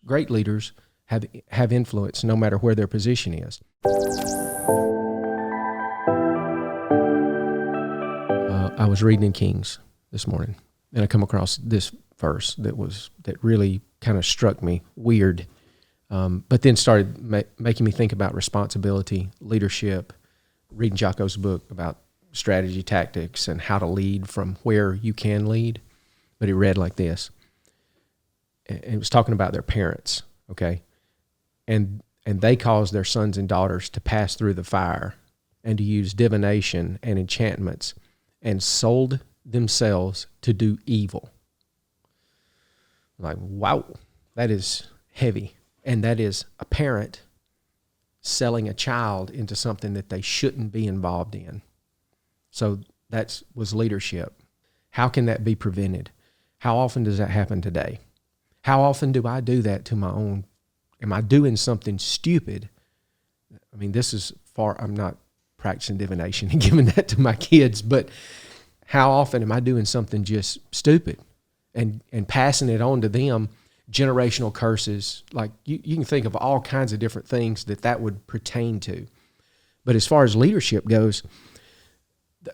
great leaders have influence no matter where their position is. I was reading in Kings this morning, and I come across this verse that really kind of struck me weird, but then started making me think about responsibility, leadership, reading Jocko's book about strategy, tactics, and how to lead from where you can lead. But it read like this. It was talking about their parents, okay? And they caused their sons and daughters to pass through the fire and to use divination and enchantments and sold themselves to do evil. Like, wow, that is heavy. And that is a parent selling a child into something that they shouldn't be involved in. So that was leadership. How can that be prevented? How often does that happen today? How often do I do that to my own? Am I doing something stupid? I mean, this is I'm not practicing divination and giving that to my kids, but how often am I doing something just stupid and passing it on to them? Generational curses, like you can think of all kinds of different things that would pertain to. But as far as leadership goes,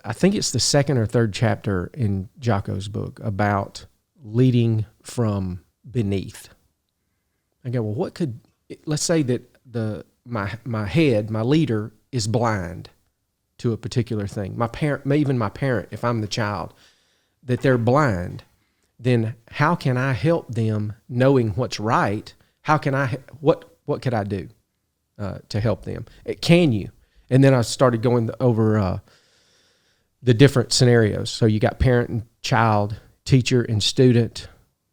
I think it's the second or third chapter in Jocko's book about leading from beneath. I go, well, let's say that my head, my leader, is blind to a particular thing. My parent, even my parent, if I'm the child, that they're blind, then how can I help them knowing what's right? How can what could I do to help them? Can you? And then I started going over the different scenarios. So you got parent and child, teacher and student,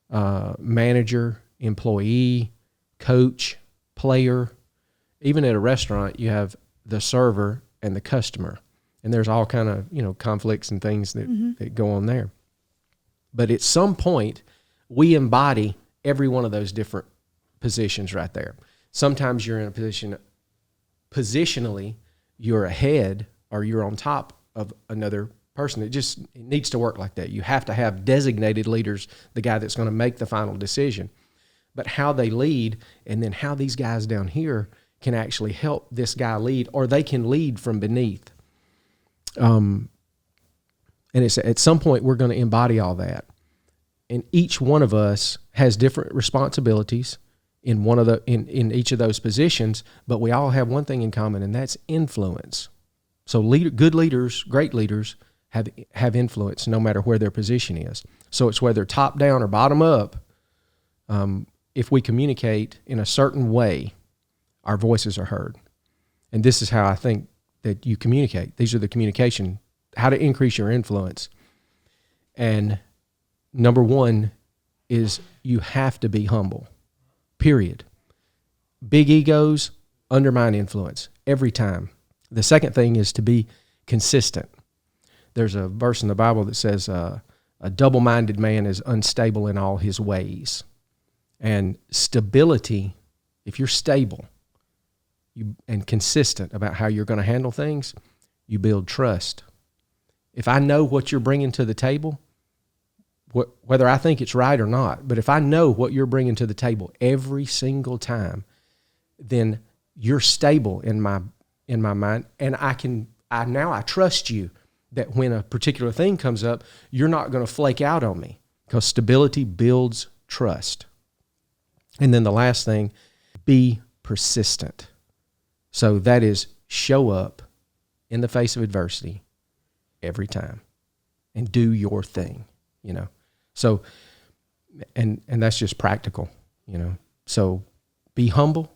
manager, employee, coach, player. Even at a restaurant, you have the server and the customer. And there's all kind of, conflicts and things that go on there. But at some point, we embody every one of those different positions right there. Sometimes you're in a position, positionally, you're ahead or you're on top of another person. It needs to work like that. You have to have designated leaders, the guy that's going to make the final decision. But how they lead, and then how these guys down here can actually help this guy lead, or they can lead from beneath. And it's at some point we're going to embody all that. And each one of us has different responsibilities in in each of those positions, but we all have one thing in common, and that's influence. So good leaders, great leaders have influence no matter where their position is. So it's whether top down or bottom up. If we communicate in a certain way, our voices are heard. And this is how I think that you communicate. These are the communication, how to increase your influence. And number one is you have to be humble, period. Big egos undermine influence every time. The second thing is to be consistent. There's a verse in the Bible that says a double-minded man is unstable in all his ways. And stability, if you're stable and consistent about how you're going to handle things, you build trust. If I know what you're bringing to the table, whether I think it's right or not, but if I know what you're bringing to the table every single time, then you're stable in my mind, and I trust you that when a particular thing comes up, you're not going to flake out on me, because stability builds trust. And then the last thing, be persistent. So that is show up in the face of adversity every time and do your thing, So, and that's just practical, So be humble,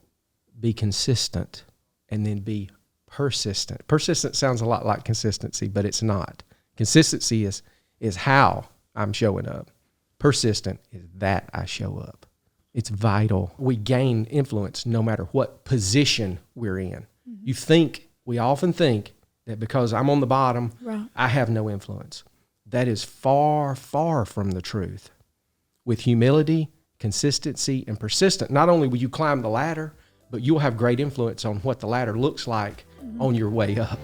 be consistent, and then be persistent. Persistent sounds a lot like consistency, but it's not. Consistency is how I'm showing up. Persistent is that I show up. It's vital. We gain influence no matter what position we're in. Mm-hmm. We often think that because I'm on the bottom, right, I have no influence. That is far, far from the truth. With humility, consistency, and persistence, not only will you climb the ladder, but you'll have great influence on what the ladder looks like on your way up.